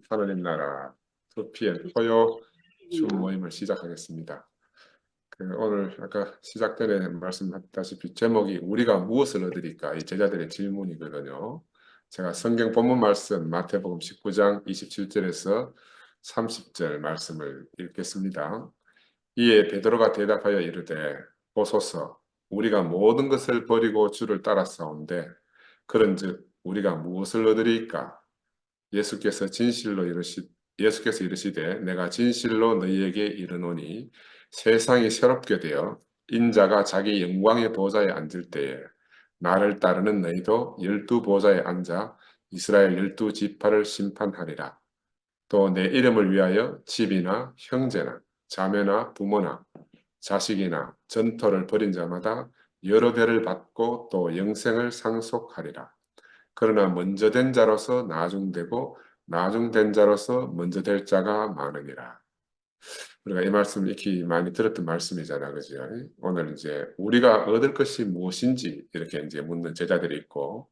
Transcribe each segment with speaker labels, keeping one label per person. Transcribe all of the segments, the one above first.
Speaker 1: 하나님 나라 두피엔 토요 춤 모임을 시작하겠습니다. 오늘 아까 시작 전에 말씀하셨다시피 제목이 우리가 무엇을 얻으리까 이 제자들의 질문이거든요. 제가 성경 본문 말씀 마태복음 19장 27절에서 30절 말씀을 읽겠습니다. 이에 베드로가 대답하여 이르되 보소서 우리가 모든 것을 버리고 주를 따랐사온데 그런즉 우리가 무엇을 얻으리까? 예수께서 예수께서 이르시되 내가 진실로 너희에게 이르노니 세상이 새롭게 되어 인자가 자기 영광의 보좌에 앉을 때에 나를 따르는 너희도 12보좌에 앉아 이스라엘 12지파를 심판하리라. 또 내 이름을 위하여 집이나 형제나 자매나 부모나 자식이나 전토를 벌인 자마다 여러 배를 받고 또 영생을 상속하리라. 그러나 먼저 된 자로서 나중되고 나중된 자로서 먼저 될 자가 많으니라. 우리가 이 말씀 익히 많이 들었던 말씀이잖아, 그죠? 오늘 이제 우리가 얻을 것이 무엇인지 이렇게 이제 묻는 제자들이 있고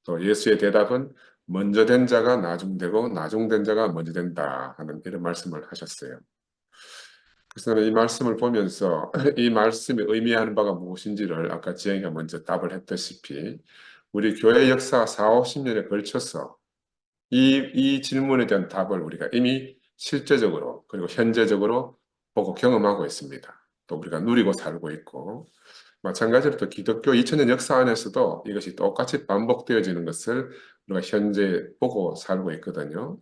Speaker 1: 또 예수의 대답은 먼저 된 자가 나중되고 나중된 자가 먼저 된다 하는 이런 말씀을 하셨어요. 그래서 이 말씀을 보면서 이 말씀이 의미하는 바가 무엇인지를 아까 지영이가 먼저 답을 했다시피 우리 교회 역사 4, 50년에 걸쳐서 이 질문에 대한 답을 우리가 이미 실제적으로 그리고 현재적으로 보고 경험하고 있습니다. 또 우리가 누리고 살고 있고 마찬가지로 또 기독교 2000년 역사 안에서도 이것이 똑같이 반복되어지는 것을 우리가 현재 보고 살고 있거든요.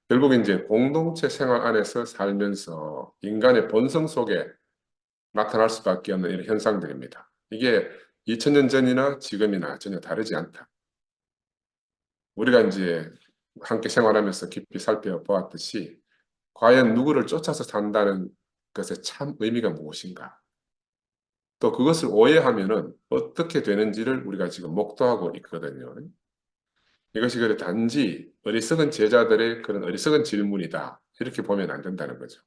Speaker 1: 결국 이제 공동체 생활 안에서 살면서 인간의 본성 속에 나타날 수밖에 없는 이런 현상들입니다. 이게 2000년 전이나 지금이나 전혀 다르지 않다. 우리가 이제 함께 생활하면서 깊이 살펴보았듯이 과연 누구를 쫓아서 산다는 것의 참 의미가 무엇인가? 또 그것을 오해하면은 어떻게 되는지를 우리가 지금 목도하고 있거든요. 이것이 그래 단지 어리석은 제자들의 그런 어리석은 질문이다. 이렇게 보면 안 된다는 거죠.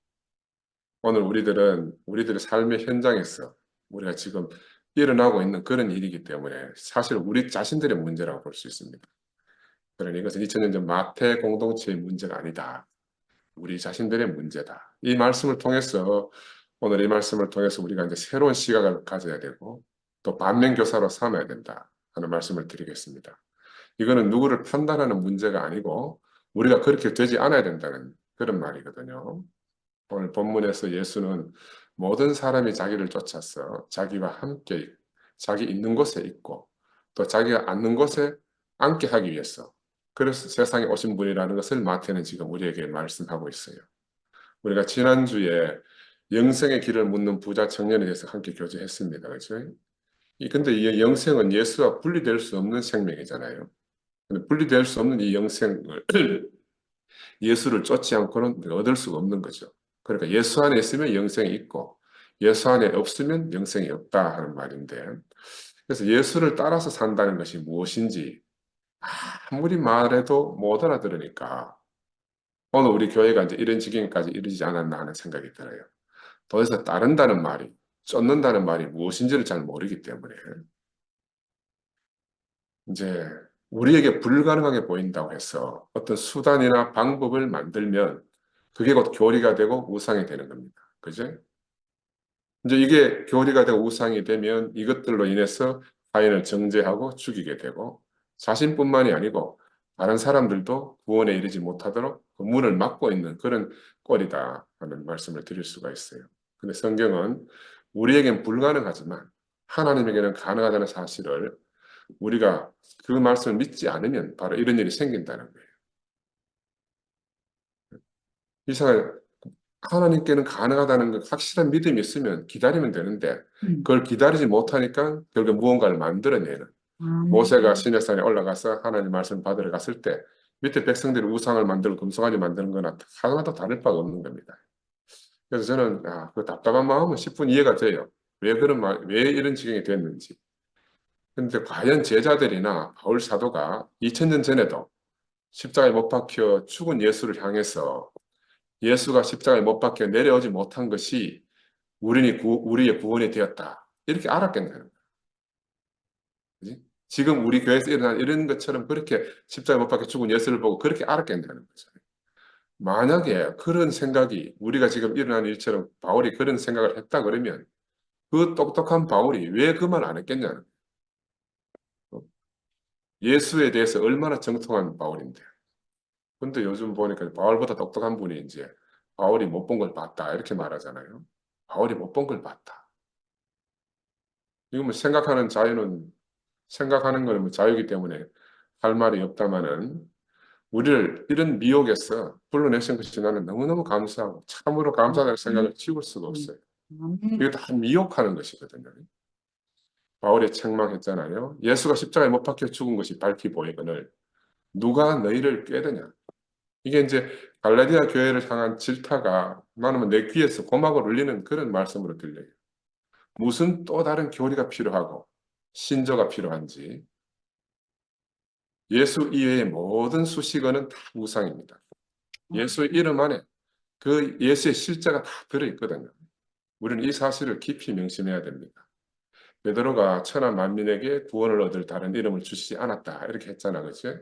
Speaker 1: 오늘 우리들은 우리들의 삶의 현장에서 우리가 지금 일어나고 있는 그런 일이기 때문에 사실 우리 자신들의 문제라고 볼 수 있습니다. 그러니 이것은 2000년 전 마태 공동체의 문제가 아니다. 우리 자신들의 문제다. 이 말씀을 통해서 오늘 이 말씀을 통해서 우리가 이제 새로운 시각을 가져야 되고 또 반면교사로 삼아야 된다 하는 말씀을 드리겠습니다. 이거는 누구를 판단하는 문제가 아니고 우리가 그렇게 되지 않아야 된다는 그런 말이거든요. 오늘 본문에서 예수는 모든 사람이 자기를 쫓아서 자기와 함께 자기 있는 곳에 있고 또 자기가 앉는 곳에 앉게 하기 위해서 그래서 세상에 오신 분이라는 것을 마태는 지금 우리에게 말씀하고 있어요. 우리가 지난주에 영생의 길을 묻는 부자 청년에 대해서 함께 교제했습니다. 그렇죠? 근데 이 영생은 예수와 분리될 수 없는 생명이잖아요. 근데 분리될 수 없는 이 영생을 예수를 쫓지 않고는 얻을 수가 없는 거죠. 그러니까 예수 안에 있으면 영생이 있고 예수 안에 없으면 영생이 없다 하는 말인데 그래서 예수를 따라서 산다는 것이 무엇인지 아무리 말해도 못 알아들으니까 오늘 우리 교회가 이제 이런 지경까지 이르지 않았나 하는 생각이 들어요. 도대체 따른다는 말이, 쫓는다는 말이 무엇인지를 잘 모르기 때문에 이제 우리에게 불가능하게 보인다고 해서 어떤 수단이나 방법을 만들면 그게 곧 교리가 되고 우상이 되는 겁니다. 그죠? 이제 이게 교리가 되고 우상이 되면 이것들로 인해서 타인을 정죄하고 죽이게 되고 자신뿐만이 아니고 다른 사람들도 구원에 이르지 못하도록 그 문을 막고 있는 그런 꼴이다 하는 말씀을 드릴 수가 있어요. 근데 성경은 우리에겐 불가능하지만 하나님에게는 가능하다는 사실을 우리가 그 말씀을 믿지 않으면 바로 이런 일이 생긴다는 거예요. 이상하게 하나님께는 가능하다는 그 확실한 믿음이 있으면 기다리면 되는데 그걸 기다리지 못하니까 결국 무언가를 만들어내는 모세가 시내산에 올라가서 하나님 말씀 받으러 갔을 때 밑에 백성들이 우상을 만들고 금송아지 만드는 거나 하나도 다를 바가 없는 겁니다. 그래서 저는 그 답답한 마음은 10분 이해가 돼요. 왜 이런 지경이 됐는지. 근데 과연 제자들이나 바울 사도가 2000년 전에도 십자가에 못 박혀 죽은 예수를 향해서 예수가 십자가에 못 박혀 내려오지 못한 것이 우리의 구원이 되었다. 이렇게 알았겠냐는 거예요. 그지? 지금 우리 교회에서 일어난 이런 것처럼 그렇게 십자가에 못 박혀 죽은 예수를 보고 그렇게 알았겠냐는 거죠. 만약에 그런 생각이 우리가 지금 일어난 일처럼 바울이 그런 생각을 했다 그러면 그 똑똑한 바울이 왜 그 말 안 했겠냐는 거예요. 예수에 대해서 얼마나 정통한 바울인데. 근데 요즘 보니까 바울보다 똑똑한 분이 이제 바울이 못 본 걸 봤다 이렇게 말하잖아요. 바울이 못 본 걸 봤다. 이거 뭐 생각하는 자유는 생각하는 거는 뭐 자유이기 때문에 할 말이 없다마는 우리를 이런 미혹에서 불러내신 것이 나는 너무너무 감사하고 참으로 감사하다는 생각을 지울 수가 없어요. 이게 다 미혹하는 것이거든요. 바울이 책망했잖아요. 예수가 십자가에 못 박혀 죽은 것이 밝히 보이거늘 누가 너희를 꾀드냐. 이게 이제 갈라디아 교회를 향한 질타가 나는 뭐내 귀에서 고막을 울리는 그런 말씀으로 들려요. 무슨 또 다른 교리가 필요하고 신조가 필요한지 예수 이외의 모든 수식어는 다 우상입니다. 예수 이름 안에 그 예수의 실제가 다 들어있거든요. 우리는 이 사실을 깊이 명심해야 됩니다. 베드로가 천하 만민에게 구원을 얻을 다른 이름을 주시지 않았다 이렇게 했잖아, 그치?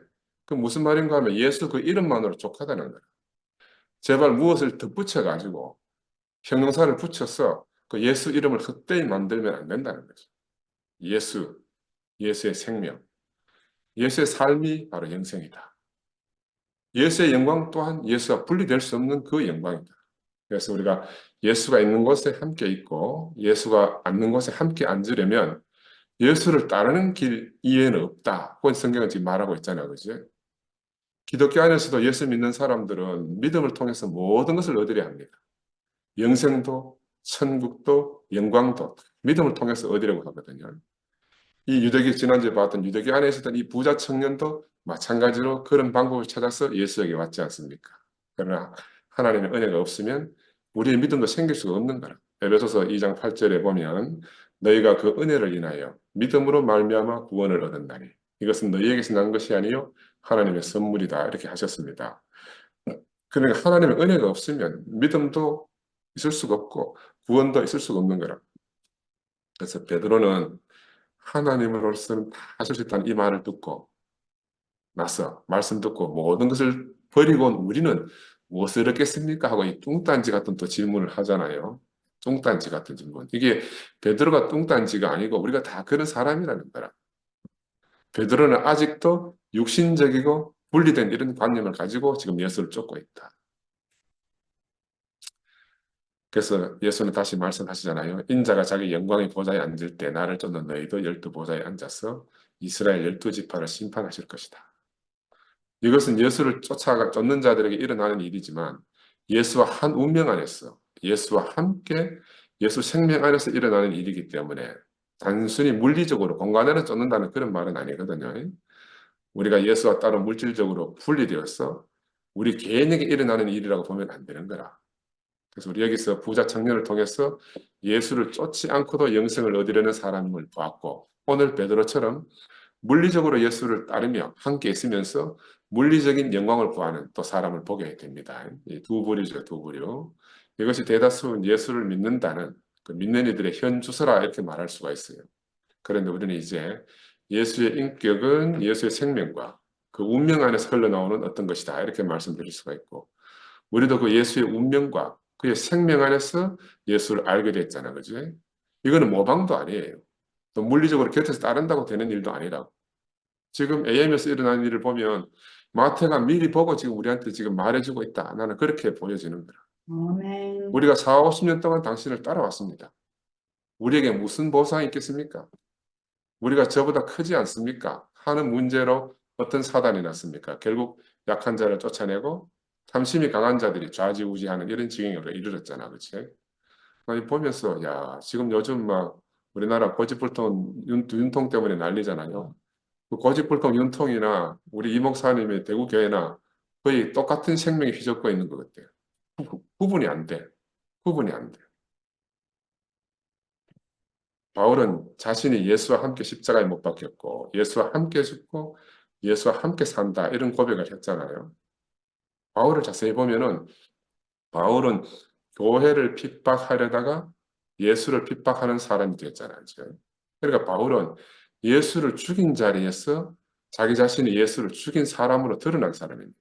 Speaker 1: 그 무슨 말인가 하면 예수 그 이름만으로 족하다는 거야. 제발 무엇을 덧붙여 가지고 형용사를 붙여서 그 예수 이름을 헛되이 만들면 안 된다는 거죠. 예수, 예수의 생명, 예수의 삶이 바로 영생이다. 예수의 영광 또한 예수와 분리될 수 없는 그 영광이다. 그래서 우리가 예수가 있는 곳에 함께 있고 예수가 앉는 곳에 함께 앉으려면 예수를 따르는 길 이외에는 없다. 그건 성경은 지금 말하고 있잖아요. 그죠? 기독교 안에서도 예수 믿는 사람들은 믿음을 통해서 모든 것을 얻으려 합니다. 영생도, 천국도, 영광도 믿음을 통해서 얻으려고 하거든요. 이 유대기 지난주에 봤던 유대기 안에 있었던 이 부자 청년도 마찬가지로 그런 방법을 찾아서 예수에게 왔지 않습니까? 그러나 하나님의 은혜가 없으면 우리의 믿음도 생길 수가 없는 거라. 에베소서 2장 8절에 보면 너희가 그 은혜를 인하여 믿음으로 말미암아 구원을 얻었나니 이것은 너희에게서 난 것이 아니요 하나님의 선물이다 이렇게 하셨습니다. 그러니까 하나님의 은혜가 없으면 믿음도 있을 수가 없고 구원도 있을 수가 없는 거라. 그래서 베드로는 하나님으로서는 다 하실 수 있다는 이 말을 듣고 나서 말씀 듣고 모든 것을 버리고 온 우리는 무엇을 얻겠습니까? 하고 이 뚱딴지 같은 또 질문을 하잖아요. 뚱딴지 같은 질문. 이게 베드로가 뚱딴지가 아니고 우리가 다 그런 사람이라는 거라. 베드로는 아직도 육신적이고 분리된 이런 관념을 가지고 지금 예수를 쫓고 있다. 그래서 예수는 다시 말씀하시잖아요. 인자가 자기 영광의 보좌에 앉을 때 나를 쫓는 너희도 12보좌에 앉아서 이스라엘 12지파를 심판하실 것이다. 이것은 예수를 쫓는 자들에게 일어나는 일이지만 예수와 한 운명 안에서 예수와 함께 예수 생명 안에서 일어나는 일이기 때문에 단순히 물리적으로 공간에는 쫓는다는 그런 말은 아니거든요. 우리가 예수와 따로 물질적으로 분리되어서 우리 개인에게 일어나는 일이라고 보면 안 되는 거라. 그래서 우리 여기서 부자 청년을 통해서 예수를 쫓지 않고도 영생을 얻으려는 사람을 보았고 오늘 베드로처럼 물리적으로 예수를 따르며 함께 있으면서 물리적인 영광을 구하는 또 사람을 보게 됩니다. 이 두 부류죠, 두 부류. 이것이 대다수 예수를 믿는다는 그 믿는 이들의 현주소라 이렇게 말할 수가 있어요. 그런데 우리는 이제 예수의 인격은 예수의 생명과 그 운명 안에서 흘러나오는 어떤 것이다 이렇게 말씀드릴 수가 있고 우리도 그 예수의 운명과 그의 생명 안에서 예수를 알게 됐잖아, 그지? 이거는 모방도 아니에요. 또 물리적으로 곁에서 따른다고 되는 일도 아니라고. 지금 AM에서 일어나는 일을 보면 마태가 미리 보고 지금 우리한테 지금 말해주고 있다. 나는 그렇게 보여지는 거라.
Speaker 2: 아멘.
Speaker 1: 우리가 4, 50년 동안 당신을 따라왔습니다. 우리에게 무슨 보상이 있겠습니까? 우리가 저보다 크지 않습니까? 하는 문제로 어떤 사단이 났습니까? 결국 약한 자를 쫓아내고 탐심이 강한 자들이 좌지우지하는 이런 지경으로 이르렀잖아, 그치? 아니, 보면서, 야, 지금 요즘 막 우리나라 고집불통 윤통 때문에 난리잖아요. 그 고집불통 윤통이나 우리 이 목사님의 대구교회나 거의 똑같은 생명이 휘젓고 있는 것 같아요. 구분이 안 돼. 구분이 안 돼. 바울은 자신이 예수와 함께 십자가에 못 박혔고 예수와 함께 죽고 예수와 함께 산다 이런 고백을 했잖아요. 바울을 자세히 보면은 바울은 교회를 핍박하려다가 예수를 핍박하는 사람이 됐잖아요. 지금. 그러니까 바울은 예수를 죽인 자리에서 자기 자신이 예수를 죽인 사람으로 드러난 사람입니다.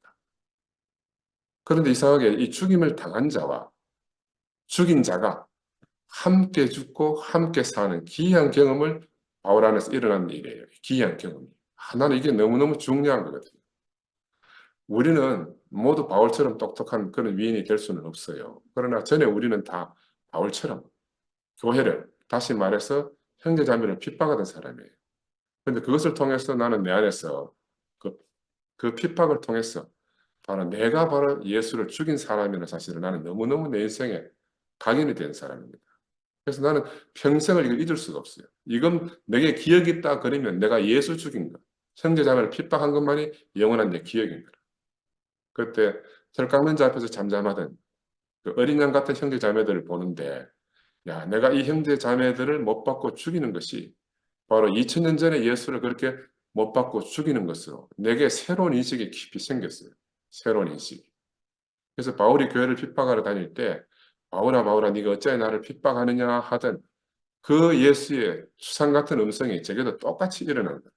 Speaker 1: 그런데 이상하게 이 죽임을 당한 자와 죽인 자가 함께 죽고 함께 사는 기이한 경험을 바울 안에서 일어난 일이에요. 기이한 경험이. 나는 이게 너무너무 중요한 거거든요. 우리는 모두 바울처럼 똑똑한 그런 위인이 될 수는 없어요. 그러나 전에 우리는 다 바울처럼 교회를, 다시 말해서 형제자매를 핍박하던 사람이에요. 그런데 그것을 통해서 나는 내 안에서 그, 그 핍박을 통해서 내가 바로 예수를 죽인 사람이라는 사실을 나는 너무너무 내 인생에 각인이 된 사람입니다. 그래서 나는 평생을 이걸 잊을 수가 없어요. 이건 내게 기억이 있다 그러면 내가 예수 죽인 것, 형제자매를 핍박한 것만이 영원한 내 기억인 거라. 그때 철강문자 앞에서 잠잠하던 그 어린 양 같은 형제자매들을 보는데, 야, 내가 이 형제자매들을 못 받고 죽이는 것이 바로 2000년 전에 예수를 그렇게 못 받고 죽이는 것으로 내게 새로운 인식이 깊이 생겼어요. 새로운 인식. 그래서 바울이 교회를 핍박하러 다닐 때 바울아 바울아 네가 어찌하여 나를 핍박하느냐 하던 그 예수의 수상 같은 음성이 제게도 똑같이 일어난 거예요.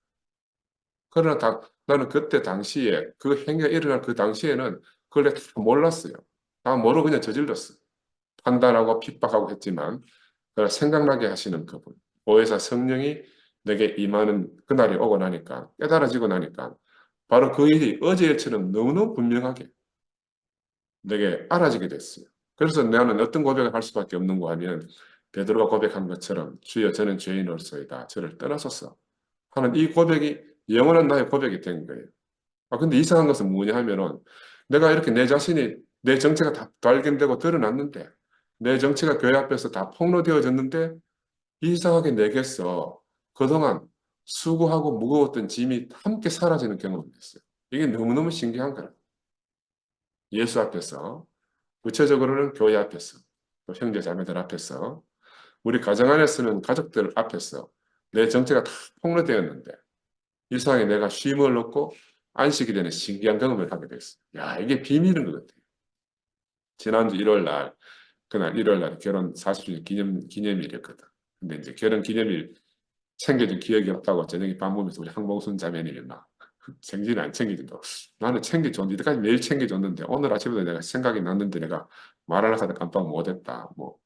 Speaker 1: 그러나 나는 그때 당시에 그 행위가 일어날 그 당시에는 그걸 다 몰랐어요. 다 모르고 그냥 저질렀어요. 판단하고 핍박하고 했지만 그걸 생각나게 하시는 그분, 보혜사 성령이 내게 임하는 그날이 오고 나니까 깨달아지고 나니까 바로 그 일이 어제 일처럼 너무너무 분명하게 내게 알아지게 됐어요. 그래서 나는 어떤 고백을 할 수밖에 없는 거 하면 베드로가 고백한 것처럼 주여 저는 죄인으로서이다. 저를 떠나소서 하는 이 고백이 영원한 나의 고백이 된 거예요. 근데 이상한 것은 뭐냐 하면은 내가 이렇게 내 자신이 내 정체가 다 발견되고 드러났는데 내 정체가 교회 앞에서 다 폭로되어졌는데 이상하게 내게서 그동안 수고하고 무거웠던 짐이 함께 사라지는 경험이 있어요. 이게 너무너무 신기한 거예요. 예수 앞에서, 구체적으로는 교회 앞에서, 또 형제 자매들 앞에서, 우리 가정 안에서는 가족들 앞에서 내 정체가 다 폭로되었는데 이상하게 내가 쉼을 얻고 안식이 되는 신기한 경험을 하게 됐어요. 야, 이게 비밀인 것 같아요. 지난주 1월 날, 그날 1월 날 결혼 40주년 기념일이었거든. 근데 이제 결혼 기념일 챙겨준 기억이 없다고 저녁에 밥 먹으면서 우리 항봉순 자매님이 막 생지는 안 챙겨준다고. 나는 챙겨줬는데, 이때까지 매일 챙겨줬는데, 오늘 아침에도 내가 생각이 났는데 내가 말하려고 하다 깜빡 못했다. 뭐,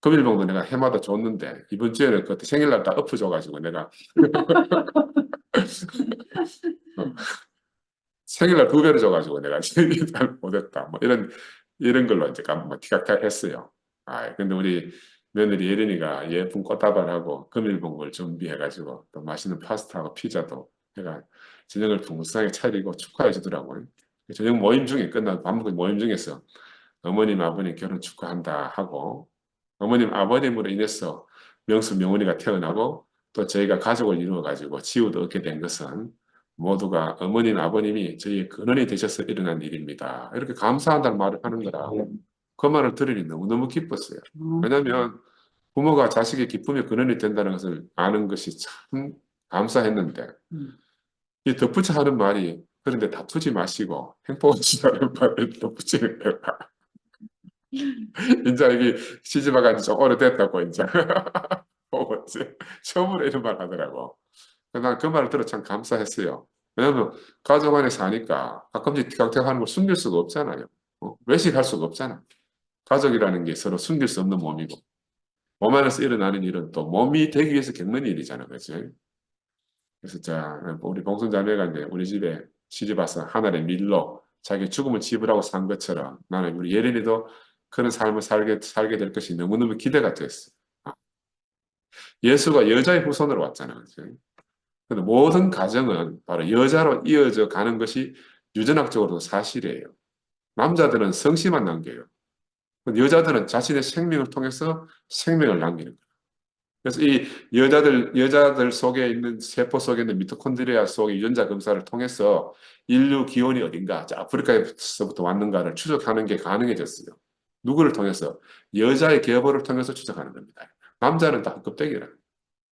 Speaker 1: 금일봉도 내가 해마다 줬는데, 이번 주에는 그때 생일날 다 엎어줘가지고 내가 생일날 두 배로 줘가지고 내가 생일날 못했다. 뭐 이런 걸로 이제 뭐 티격태격했어요. 근데 우리 며느리 예린이가 예쁜 꽃다발하고 금일봉을 준비해가지고 또 맛있는 파스타하고 피자도 내가 저녁을 풍성하게 차리고 축하해 주더라고요. 저녁 모임 중에 끝난 밥 먹은 모임 중에서 어머님 아버님 결혼 축하한다 하고 어머님 아버님으로 인해서 명수 명훈이가 태어나고 또 저희가 가족을 이루어 가지고 지우도 얻게 된 것은 모두가 어머님 아버님이 저희의 근원이 되셔서 일어난 일입니다. 이렇게 감사한다는 말을 하는 거라 그 말을 들으니 너무너무 기뻤어요. 왜냐하면 부모가 자식의 기쁨의 근원이 된다는 것을 아는 것이 참 감사했는데 이 덧붙여 하는 말이 그런데 다투지 마시고 행복하시다는 말을 덧붙이는 거야. 이제 여기 시집와가 지 좀 오래됐다고 이제 보고 이제 처음으로 이런 말 하더라고. 난 그 말을 들어 참 감사했어요. 왜냐하면 가족 안에 사니까 가끔씩 티격태격하는 걸 숨길 수가 없잖아요. 외식할 수가 없잖아. 가족이라는 게 서로 숨길 수 없는 몸이고 몸 안에서 일어나는 일은 또 몸이 되기 위해서 겪는 일이잖아, 그렇지? 그래서 자 우리 봉순 자매가 이제 우리 집에 시집 와서 하늘의 밀로 자기 죽음을 지불하고 산 것처럼 나는 우리 예린이도 그런 삶을 살게 될 것이 너무너무 기대가 됐어. 예수가 여자의 후손으로 왔잖아. 그렇죠? 근데 모든 가정은 바로 여자로 이어져 가는 것이 유전학적으로도 사실이에요. 남자들은 성씨만 남겨요. 근데 여자들은 자신의 생명을 통해서 생명을 남기는 거예요. 그래서 이 여자들 속에 있는 세포 속에 있는 미토콘드리아 속의 유전자 검사를 통해서 인류 기원이 어딘가, 아프리카에서부터 왔는가를 추적하는 게 가능해졌어요. 누구를 통해서? 여자의 계보를 통해서 추적하는 겁니다. 남자는 다 껍데기라.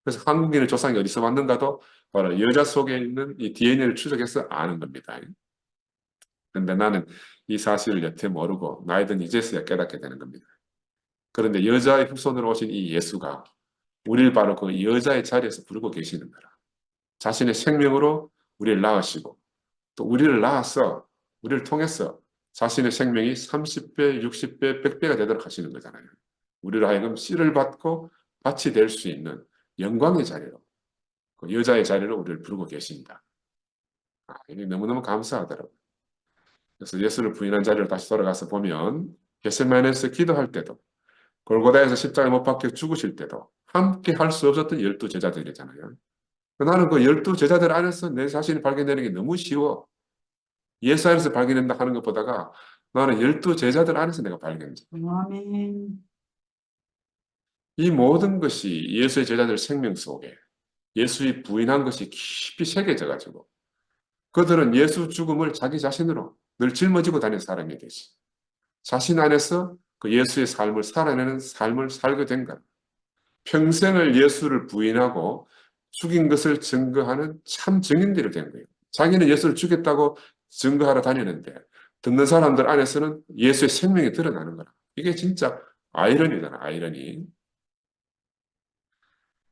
Speaker 1: 그래서 한국인의 조상이 어디서 왔는가도 바로 여자 속에 있는 이 DNA를 추적해서 아는 겁니다. 근데 나는 이 사실을 여태 모르고 나이 든 이제서야 깨닫게 되는 겁니다. 그런데 여자의 후손으로 오신 이 예수가 우리를 바로 그 여자의 자리에서 부르고 계시는 거라. 자신의 생명으로 우리를 낳으시고 또 우리를 낳아서 우리를 통해서 자신의 생명이 30배, 60배, 100배가 되도록 하시는 거잖아요. 우리로 하여금 씨를 받고 밭이 될 수 있는 영광의 자리로, 그 여자의 자리로 우리를 부르고 계십니다. 이게 너무너무 감사하더라고요. 그래서 예수를 부인한 자리로 다시 돌아가서 보면 겟세마네에서 기도할 때도 골고다에서 십자가에 못 박혀 죽으실 때도 함께 할 수 없었던 12제자들이잖아요. 나는 그 12제자들 안에서 내 자신을 발견되는 게 너무 쉬워. 예수 안에서 발견된다 하는 것보다가 나는 12제자들 안에서 내가 발견돼.
Speaker 2: 아멘.
Speaker 1: 이 모든 것이 예수의 제자들 생명 속에 예수의 부인한 것이 깊이 새겨져 가지고 그들은 예수 죽음을 자기 자신으로 늘 짊어지고 다니는 사람이 되지. 자신 안에서 그 예수의 삶을 살아내는 삶을 살게 된 것. 평생을 예수를 부인하고 죽인 것을 증거하는 참 증인들이 된 거예요. 자기는 예수를 죽였다고 증거하러 다니는데 듣는 사람들 안에서는 예수의 생명이 드러나는 거라. 이게 진짜 아이러니잖아, 아이러니.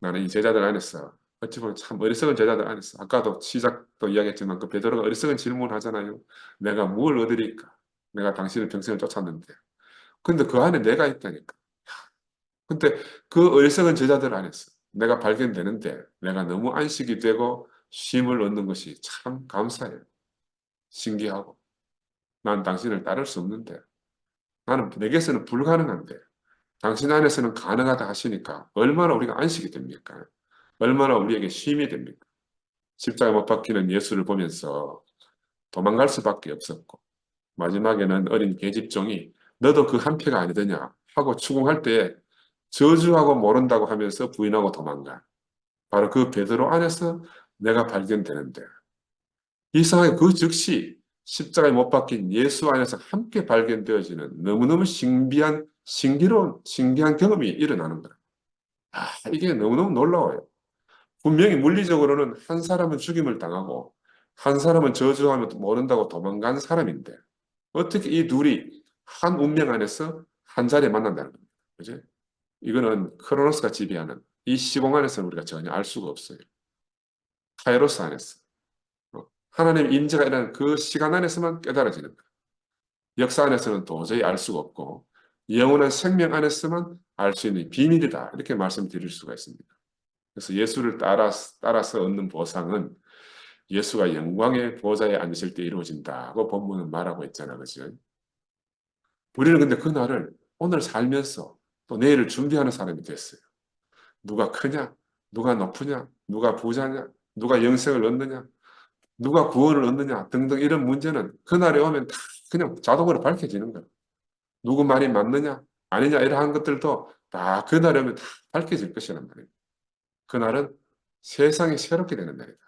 Speaker 1: 나는 이 제자들 안에서 어찌 보면 참 어리석은 제자들 안에서 아까도 시작도 이야기했지만 그 베드로가 어리석은 질문을 하잖아요. 내가 뭘 얻으리까? 내가 당신을 평생을 쫓았는데. 근데 그 안에 내가 있다니까. 근데 그 어리석은 제자들 안에서 내가 발견되는데 내가 너무 안식이 되고 쉼을 얻는 것이 참 감사해요. 신기하고. 난 당신을 따를 수 없는데 나는 내게서는 불가능한데 당신 안에서는 가능하다 하시니까 얼마나 우리가 안식이 됩니까? 얼마나 우리에게 쉼이 됩니까? 십자가 못 박히는 예수를 보면서 도망갈 수밖에 없었고 마지막에는 어린 계집종이 너도 그 한패가 아니더냐 하고 추궁할 때 저주하고 모른다고 하면서 부인하고 도망가. 바로 그 베드로 안에서 내가 발견되는데 이상하게 그 즉시 십자가에 못 박힌 예수 안에서 함께 발견되어지는 너무너무 신기한 경험이 일어나는 거야. 이게 너무너무 놀라워요. 분명히 물리적으로는 한 사람은 죽임을 당하고 한 사람은 저주하면 모른다고 도망간 사람인데 어떻게 이 둘이 한 운명 안에서 한 자리에 만난다는 겁니다. 그죠? 이거는 크로노스가 지배하는 이 시공 안에서는 우리가 전혀 알 수가 없어요. 카이로스 안에서. 하나님의 임재가 일어나는 그 시간 안에서만 깨달아지는 거예요. 역사 안에서는 도저히 알 수가 없고 영원한 생명 안에서만 알 수 있는 비밀이다. 이렇게 말씀드릴 수가 있습니다. 그래서 예수를 따라서 얻는 보상은 예수가 영광의 보좌에 앉으실 때 이루어진다고 본문은 말하고 있잖아. 그죠? 우리는 근데 그날을 오늘 살면서 또 내일을 준비하는 사람이 됐어요. 누가 크냐? 누가 높으냐? 누가 부자냐? 누가 영생을 얻느냐? 누가 구원을 얻느냐? 등등 이런 문제는 그날에 오면 다 그냥 자동으로 밝혀지는 거예요. 누구 말이 맞느냐? 아니냐? 이러한 것들도 다 그날에 오면 다 밝혀질 것이란 말이에요. 그날은 세상이 새롭게 되는 날이다.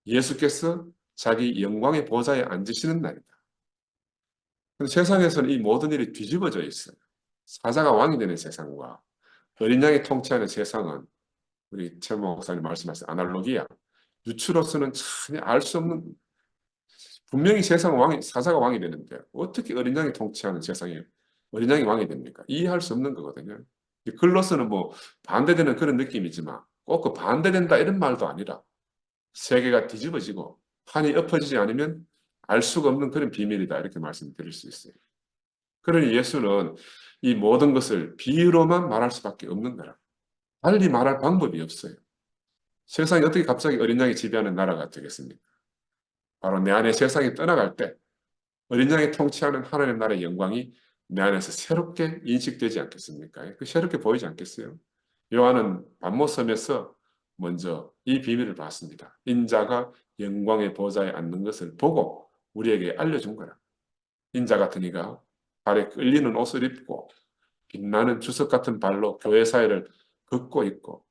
Speaker 1: 예수께서 자기 영광의 보좌에 앉으시는 날이다. 근데 세상에서는 이 모든 일이 뒤집어져 있어요. 사자가 왕이 되는 세상과 어린 양이 통치하는 세상은 우리 최 목사님 말씀하신 아날로기야. 유추로서는 전혀 알 수 없는 분명히 세상 왕이 사자가 왕이 되는데 어떻게 어린 양이 통치하는 세상에 어린 양이 왕이 됩니까? 이해할 수 없는 거거든요. 글로서는 뭐 반대되는 그런 느낌이지만 꼭 그 반대된다 이런 말도 아니라 세계가 뒤집어지고 판이 엎어지지 않으면 알 수가 없는 그런 비밀이다 이렇게 말씀드릴 수 있어요. 그러니 예수는 이 모든 것을 비유로만 말할 수밖에 없는 거라. 달리 말할 방법이 없어요. 세상이 어떻게 갑자기 어린 양이 지배하는 나라가 되겠습니까? 바로 내 안에 세상이 떠나갈 때 어린 양이 통치하는 하나님 나라의 영광이 내 안에서 새롭게 인식되지 않겠습니까? 그 새롭게 보이지 않겠어요? 요한은 밤모섬에서 먼저 이 비밀을 봤습니다. 인자가 영광의 보좌에 앉는 것을 보고 우리에게 알려준 거라. 인자 같은 이가 발에 끌리는 옷을 입고 빛나는 주석 같은 발로 교회 사회를 걷고 있고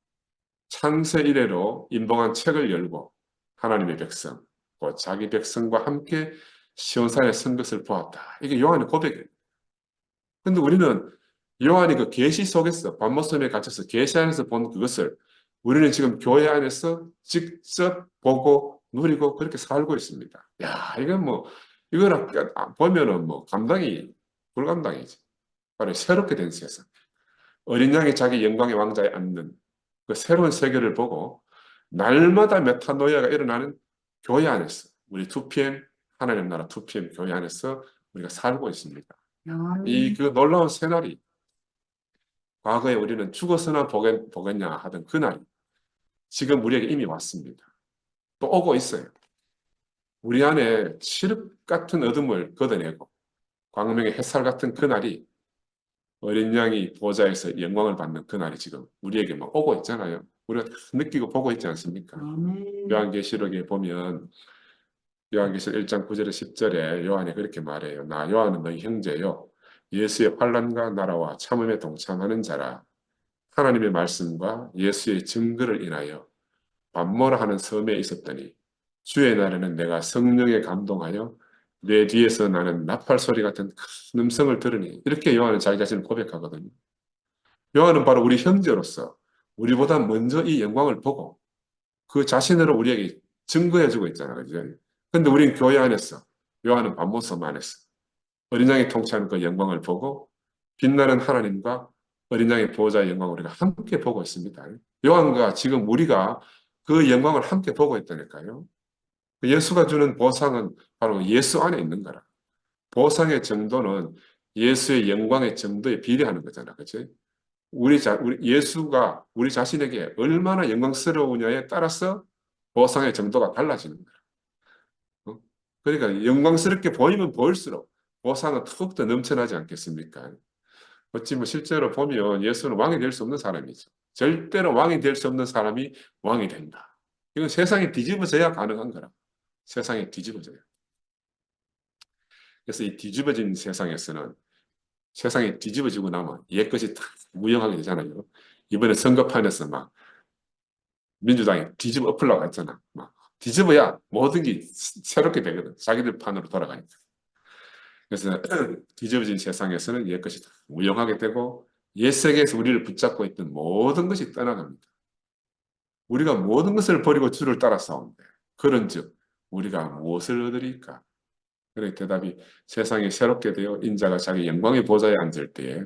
Speaker 1: 창세 이래로 인봉한 책을 열고 하나님의 백성, 곧 자기 백성과 함께 시온산에 선 것을 보았다. 이게 요한의 고백이에요. 근데 우리는 요한이 그 계시 속에서 밤모섬에 갇혀서 계시 안에서 본 그것을 우리는 지금 교회 안에서 직접 보고 누리고 그렇게 살고 있습니다. 야, 이건 뭐 이거를 보면은 뭐 감당이 불감당이지. 바로 새롭게 된 세상. 어린 양이 자기 영광의 왕자에 앉는 그 새로운 세계를 보고 날마다 메타노이아가 일어나는 교회 안에서 우리 2PM 하나님 나라 2PM 교회 안에서 우리가 살고 있습니다. 이
Speaker 2: 아멘.
Speaker 1: 그 놀라운 새날이 과거에 우리는 죽어서나 보겠냐 하던 그날이 지금 우리에게 이미 왔습니다. 또 오고 있어요. 우리 안에 칠흑 같은 어둠을 걷어내고 광명의 햇살 같은 그날이 어린 양이 보좌에서 영광을 받는 그날이 지금 우리에게 막 오고 있잖아요. 우리가 다 느끼고 보고 있지 않습니까?
Speaker 2: 아멘.
Speaker 1: 요한계시록에 보면 요한계시록 1장 9절에 10절에 요한이 그렇게 말해요. 나 요한은 너희 형제요. 예수의 환난과 나라와 참음에 동참하는 자라. 하나님의 말씀과 예수의 증거를 인하여 밤모라 하는 섬에 있었더니 주의 날에는 내가 성령에 감동하여 내 뒤에서 나는 나팔 소리 같은 큰 음성을 들으니 이렇게 요한은 자기 자신을 고백하거든요. 요한은 바로 우리 형제로서 우리보다 먼저 이 영광을 보고 그 자신으로 우리에게 증거해주고 있잖아요. 그죠? 근데 우린 교회 안에서 요한은 밤모섬 안에서 어린 양이 통치하는 그 영광을 보고 빛나는 하나님과 어린 양의 보호자의 영광을 우리가 함께 보고 있습니다. 요한과 지금 우리가 그 영광을 함께 보고 있다니까요. 예수가 주는 보상은 바로 예수 안에 있는 거라. 보상의 정도는 예수의 영광의 정도에 비례하는 거잖아. 그치? 우리 예수가 우리 자신에게 얼마나 영광스러우냐에 따라서 보상의 정도가 달라지는 거야. 어? 그러니까 영광스럽게 보이면 보일수록 보상은 더욱더 넘쳐나지 않겠습니까? 어찌 뭐 실제로 보면 예수는 왕이 될 수 없는 사람이죠. 절대로 왕이 될 수 없는 사람이 왕이 된다. 이건 세상이 뒤집어져야 가능한 거라. 세상이 뒤집어져요. 그래서 이 뒤집어진 세상에서는 세상이 뒤집어지고 나면 옛 것이 다 무용하게 되잖아요. 이번에 선거판에서 막 민주당이 뒤집어 엎으려고 했잖아. 막 뒤집어야 모든 게 새롭게 되거든. 자기들 판으로 돌아가니까. 그래서 뒤집어진 세상에서는 옛 것이 다 무용하게 되고 옛 세계에서 우리를 붙잡고 있던 모든 것이 떠나갑니다. 우리가 모든 것을 버리고 주를 따라 싸운대. 그런즉 우리가 무엇을 얻으리까? 그래 대답이 세상이 새롭게 되어 인자가 자기 영광의 보좌에 앉을 때에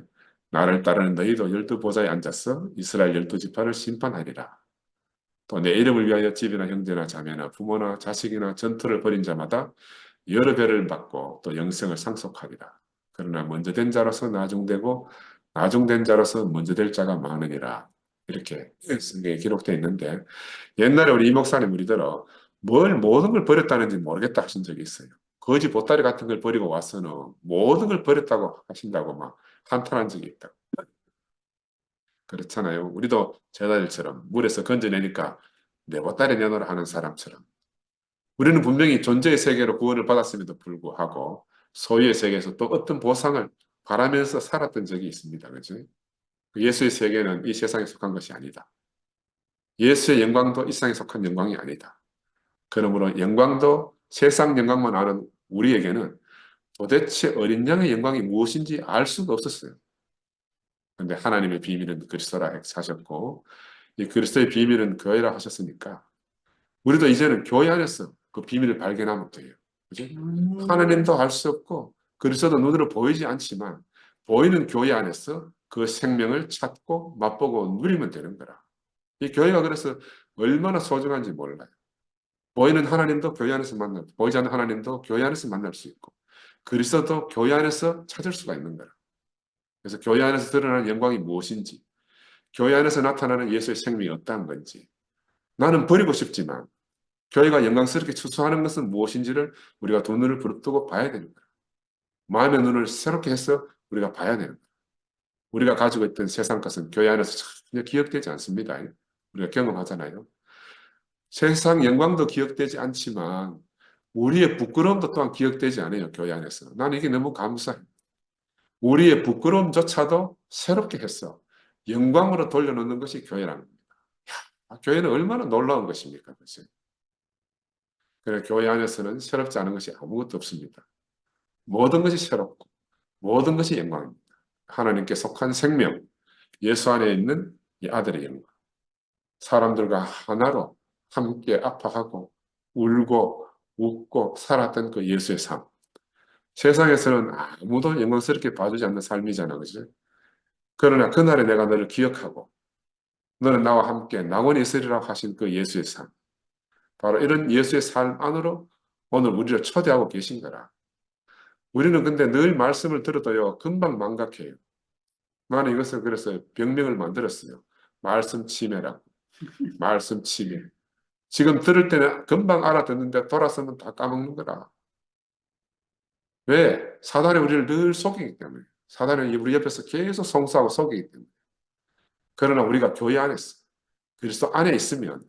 Speaker 1: 나를 따르는 너희도 열두 보좌에 앉아서 이스라엘 열두 지파를 심판하리라. 또 내 이름을 위하여 집이나 형제나 자매나 부모나 자식이나 전투를 벌인 자마다 여러 배를 받고 또 영생을 상속하리라. 그러나 먼저 된 자로서 나중되고 나중된 자로서 먼저 될 자가 많으니라. 이렇게 성경에 기록되어 있는데 옛날에 우리 이 목사님 우리들어 뭘 모든 걸 버렸다는지 모르겠다 하신 적이 있어요. 거지 보따리 같은 걸 버리고 와서는 모든 걸 버렸다고 하신다고 막 한탄한 적이 있다. 그렇잖아요. 우리도 제자들처럼 물에서 건져내니까 내 보따리 내놓으라 하는 사람처럼 우리는 분명히 존재의 세계로 구원을 받았음에도 불구하고 소유의 세계에서 또 어떤 보상을 바라면서 살았던 적이 있습니다. 그죠? 예수의 세계는 이 세상에 속한 것이 아니다. 예수의 영광도 이 세상에 속한 영광이 아니다. 그러므로 영광도 세상 영광만 아는 우리에게는 도대체 어린 양의 영광이 무엇인지 알 수가 없었어요. 그런데 하나님의 비밀은 그리스도라 하셨고 이 그리스도의 비밀은 교회라 하셨으니까 우리도 이제는 교회 안에서 그 비밀을 발견하면 돼요. 그지? 하나님도 알 수 없고 그리스도도 눈으로 보이지 않지만 보이는 교회 안에서 그 생명을 찾고 맛보고 누리면 되는 거라. 이 교회가 그래서 얼마나 소중한지 몰라요. 보이는 하나님도 교회 안에서 만나고 보이지 않는 하나님도 교회 안에서 만날 수 있고 그리스도도 교회 안에서 찾을 수가 있는 거라. 그래서 교회 안에서 드러나는 영광이 무엇인지 교회 안에서 나타나는 예수의 생명이 어떠한 건지 나는 버리고 싶지만 교회가 영광스럽게 추수하는 것은 무엇인지를 우리가 두 눈을 부릅뜨고 봐야 되는 거야. 마음의 눈을 새롭게 해서 우리가 봐야 되는 거야. 우리가 가지고 있던 세상 것은 교회 안에서 전혀 기억되지 않습니다. 우리가 경험하잖아요. 세상 영광도 기억되지 않지만 우리의 부끄러움도 또한 기억되지 않아요. 교회 안에서. 나는 이게 너무 감사해. 우리의 부끄러움조차도 새롭게 했어. 영광으로 돌려놓는 것이 교회라는 겁니다. 교회는 얼마나 놀라운 것입니까? 그치? 그래, 교회 안에서는 새롭지 않은 것이 아무것도 없습니다. 모든 것이 새롭고 모든 것이 영광입니다. 하나님께 속한 생명, 예수 안에 있는 이 아들의 영광. 사람들과 하나로 함께 아파하고 울고 웃고 살았던 그 예수의 삶. 세상에서는 아무도 영광스럽게 봐주지 않는 삶이잖아, 그죠? 그러나 그날에 내가 너를 기억하고 너는 나와 함께 낙원에 있으리라고 하신 그 예수의 삶. 바로 이런 예수의 삶 안으로 오늘 우리를 초대하고 계신 거라. 우리는 근데 늘 말씀을 들어도요, 금방 망각해요. 나는 이것을 그래서 병명을 만들었어요. 말씀 치매라고. 말씀 치매. 지금 들을 때는 금방 알아듣는데 돌아서면 다 까먹는 거라. 왜? 사단이 우리를 늘 속이기 때문에. 사단이 우리 옆에서 계속 송수하고 속이기 때문에. 그러나 우리가 교회 안에 있어. 그리스도 안에 있으면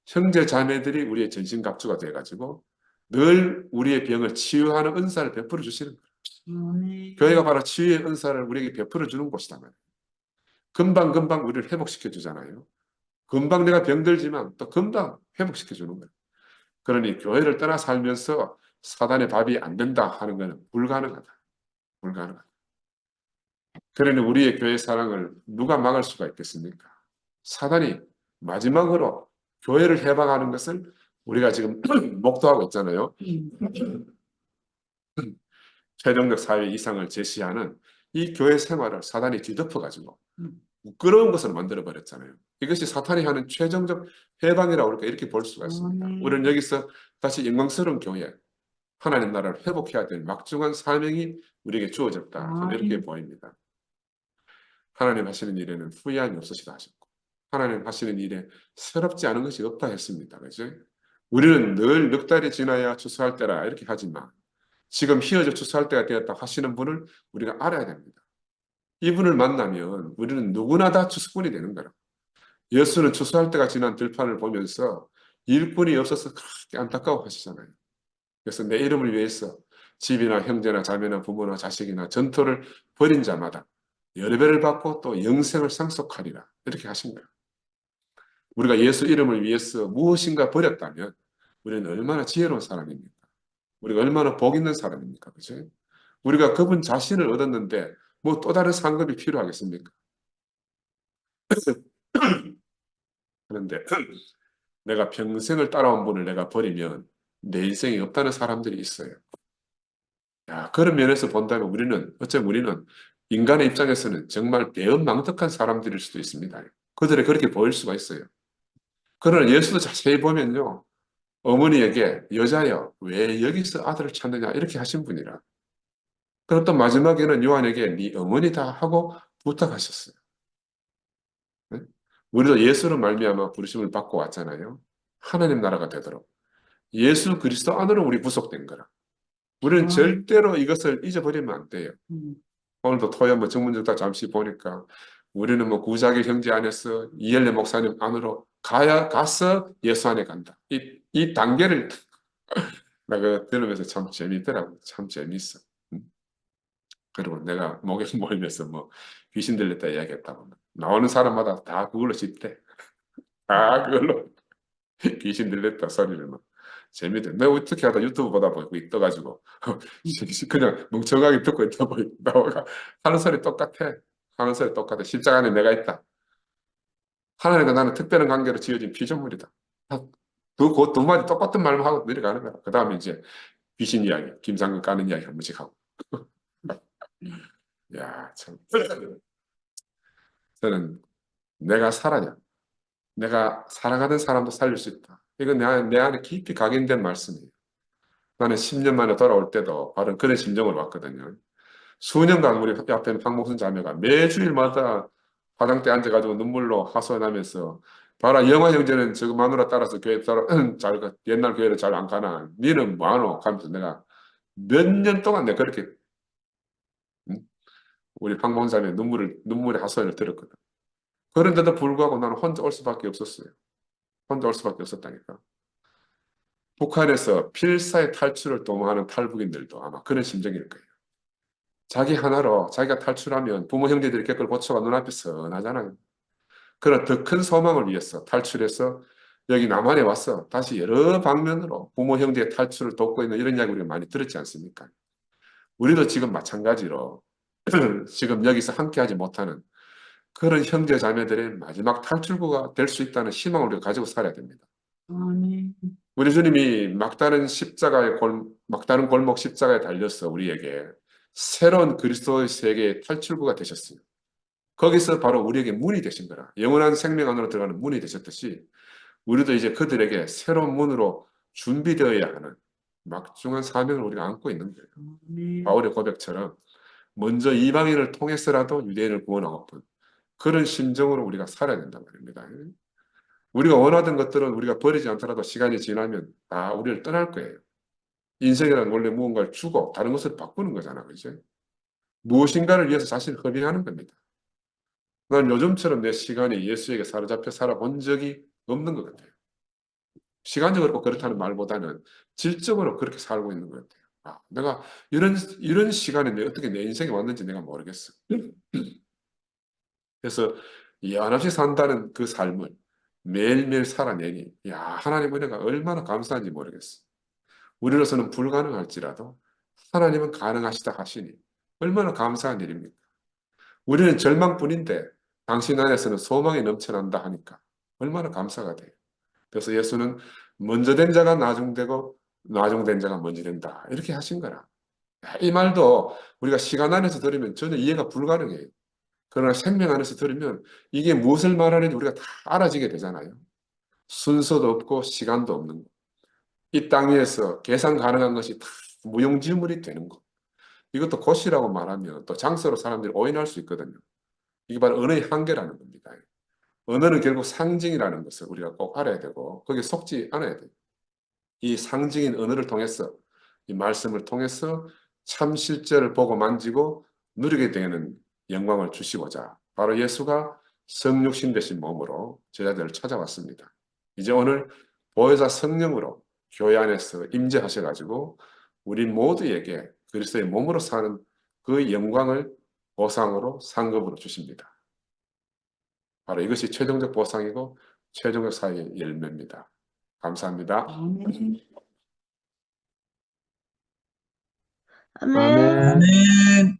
Speaker 1: 형제 자매들이 우리의 전신갑주가 돼가지고 늘 우리의 병을 치유하는 은사를 베풀어 주시는 거예요.
Speaker 2: 네.
Speaker 1: 교회가 바로 치유의 은사를 우리에게 베풀어 주는 곳이다 말이에요. 금방금방 우리를 회복시켜 주잖아요. 금방 내가 병들지만 또 금방 회복시켜 주는 거예요. 그러니 교회를 떠나 살면서 사단의 밥이 안 된다 하는 것은 불가능하다. 불가능하다. 그러니 우리의 교회 사랑을 누가 막을 수가 있겠습니까? 사단이 마지막으로 교회를 해방하는 것을 우리가 지금 목도하고 있잖아요. 최종적 사회 이상을 제시하는 이 교회 생활을 사단이 뒤덮어가지고 부끄러운 것을 만들어버렸잖아요. 이것이 사탄이 하는 최종적 해방이라고 우리가 이렇게 볼 수가 있습니다. 우리는 여기서 다시 영광스러운 교회, 하나님 나라를 회복해야 될 막중한 사명이 우리에게 주어졌다. 이렇게 보입니다. 하나님 하시는 일에는 후회함이 없으시다 하셨고, 하나님 하시는 일에 새롭지 않은 것이 없다 했습니다. 그죠? 우리는 늘 넉 달이 지나야 추수할 때라 이렇게 하지만 지금 희어져 추수할 때가 되었다 하시는 분을 우리가 알아야 됩니다. 이분을 만나면 우리는 누구나 다 추수꾼이 되는 거라. 예수는 추수할 때가 지난 들판을 보면서 일꾼이 없어서 그렇게 안타까워 하시잖아요. 그래서 내 이름을 위해서 집이나 형제나 자매나 부모나 자식이나 전토를 벌인 자마다 여러 배를 받고 또 영생을 상속하리라. 이렇게 하신 거예요. 우리가 예수 이름을 위해서 무엇인가 버렸다면 우리는 얼마나 지혜로운 사람입니까? 우리가 얼마나 복 있는 사람입니까? 그죠? 우리가 그분 자신을 얻었는데 뭐 또 다른 상급이 필요하겠습니까? 그런데 내가 평생을 따라온 분을 내가 버리면 내 인생이 없다는 사람들이 있어요. 야, 그런 면에서 본다면 어쩌면 우리는 인간의 입장에서는 정말 배은망덕한 사람들일 수도 있습니다. 그들이 그렇게 보일 수가 있어요. 그러나 예수도 자세히 보면요. 어머니에게 여자여 왜 여기서 아들을 찾느냐 이렇게 하신 분이라. 그리고 또 마지막에는 요한에게 네 어머니다 하고 부탁하셨어요. 네? 우리도 예수로 말미암아 부르심을 받고 왔잖아요. 하나님 나라가 되도록. 예수 그리스도 안으로 우리 구속된 거라. 우리는 절대로 이것을 잊어버리면 안 돼요. 오늘도 토요 뭐 정문적다 잠시 보니까 우리는 뭐 구자기 형제 안에서 이엘레 목사님 안으로 가서 예수 안에 간다. 이 단계를 내가 들으면서 참 재밌더라고. 참 재밌어. 그리고 내가 목에 몰면서 뭐 귀신 들렸다 이야기했다고 나오는 사람마다 다 그걸로 짚대. 다 그걸로 귀신 들렸다 소리를 막 재밌대. 내가 어떻게 하다 유튜브 보다 보고 떠가지고 그냥 멍청하게 듣고 있다 보니 나와가 하는 소리 똑같아. 하는 소리 똑같아. 십자가 안에 내가 있다. 하나님과 나는 특별한 관계로 지어진 피조물이다. 그 두 마디 똑같은 말만 하고 내려가는 거야. 그 다음에 이제 귀신 이야기, 김상근 까는 이야기 한 번씩 하고. 야, 참. 저는 내가 살아야 내가 사랑하는 사람도 살릴 수 있다. 이건 내 안에 깊이 각인된 말씀이에요. 나는 10년 만에 돌아올 때도 바로 그런 심정을 왔거든요. 수년간 우리 앞에 있는 박목순 자매가 매주일마다 화장대 앉아가지고 눈물로 하소연하면서 봐라 영화 형제는 저거 마누라 따라서 교회 따라 옛날 교회를 잘 안 가나 니는 뭐하노 하면서 내가 몇 년 동안 내가 그렇게 우리 박목순 자매 눈물의 하소연을 들었거든. 그런데도 불구하고 나는 혼자 올 수밖에 없었어요. 혼자 올 수밖에 없었다니까. 북한에서 필사의 탈출을 도모하는 탈북인들도 아마 그런 심정일 거예요. 자기 하나로 자기가 탈출하면 부모 형제들이 겪을 고초가 눈앞에 선하잖아요. 그런 더 큰 소망을 위해서 탈출해서 여기 남한에 와서 다시 여러 방면으로 부모 형제의 탈출을 돕고 있는 이런 이야기 우리가 많이 들었지 않습니까? 우리도 지금 마찬가지로 지금 여기서 함께하지 못하는 그런 형제 자매들의 마지막 탈출구가 될 수 있다는 희망을 우리가 가지고 살아야 됩니다. 우리 주님이 막다른 골목 십자가에 달려서 우리에게 새로운 그리스도의 세계의 탈출구가 되셨어요. 거기서 바로 우리에게 문이 되신 거라. 영원한 생명 안으로 들어가는 문이 되셨듯이 우리도 이제 그들에게 새로운 문으로 준비되어야 하는 막중한 사명을 우리가 안고 있는 거예요. 바울의 고백처럼 먼저 이방인을 통해서라도 유대인을 구원하고픈 그런 심정으로 우리가 살아야 된단 말입니다. 우리가 원하던 것들은 우리가 버리지 않더라도 시간이 지나면 다 우리를 떠날 거예요. 인생이란 원래 무언가를 주고 다른 것을 바꾸는 거잖아, 그죠? 무엇인가를 위해서 자신을 허비하는 겁니다. 난 요즘처럼 내 시간이 예수에게 사로잡혀 살아본 적이 없는 것 같아요. 시간적으로 꼭 그렇다는 말보다는 질적으로 그렇게 살고 있는 것 같아요. 아, 내가 이런 시간에 어떻게 내 인생에 왔는지 내가 모르겠어. 그래서 한없이 산다는 그 삶을 매일매일 살아내니, 야, 하나님 은혜가 얼마나 감사한지 모르겠어. 우리로서는 불가능할지라도 하나님은 가능하시다 하시니 얼마나 감사한 일입니까? 우리는 절망뿐인데 당신 안에서는 소망이 넘쳐난다 하니까 얼마나 감사가 돼요. 그래서 예수는 먼저 된 자가 나중되고 나중된 자가 먼저 된다. 이렇게 하신 거라. 이 말도 우리가 시간 안에서 들으면 전혀 이해가 불가능해요. 그러나 생명 안에서 들으면 이게 무엇을 말하는지 우리가 다 알아지게 되잖아요. 순서도 없고 시간도 없는 거. 이 땅 위에서 계산 가능한 것이 다 무용지물이 되는 거. 이것도 것이라고 말하면 또 장소로 사람들이 오인할 수 있거든요. 이게 바로 언어의 한계라는 겁니다. 언어는 결국 상징이라는 것을 우리가 꼭 알아야 되고 거기에 속지 않아야 돼요. 이 상징인 언어를 통해서 이 말씀을 통해서 참 실제를 보고 만지고 누리게 되는 영광을 주시고자 바로 예수가 성육신 되신 몸으로 제자들을 찾아왔습니다. 이제 오늘 보혜사 성령으로 교회 안에서 임재하셔가지고 우리 모두에게 그리스도의 몸으로 사는 그 영광을 보상으로 상급으로 주십니다. 바로 이것이 최종적 보상이고 최종적 사회의 열매입니다. 감사합니다.
Speaker 2: 아멘.
Speaker 3: 아멘.
Speaker 4: 아멘.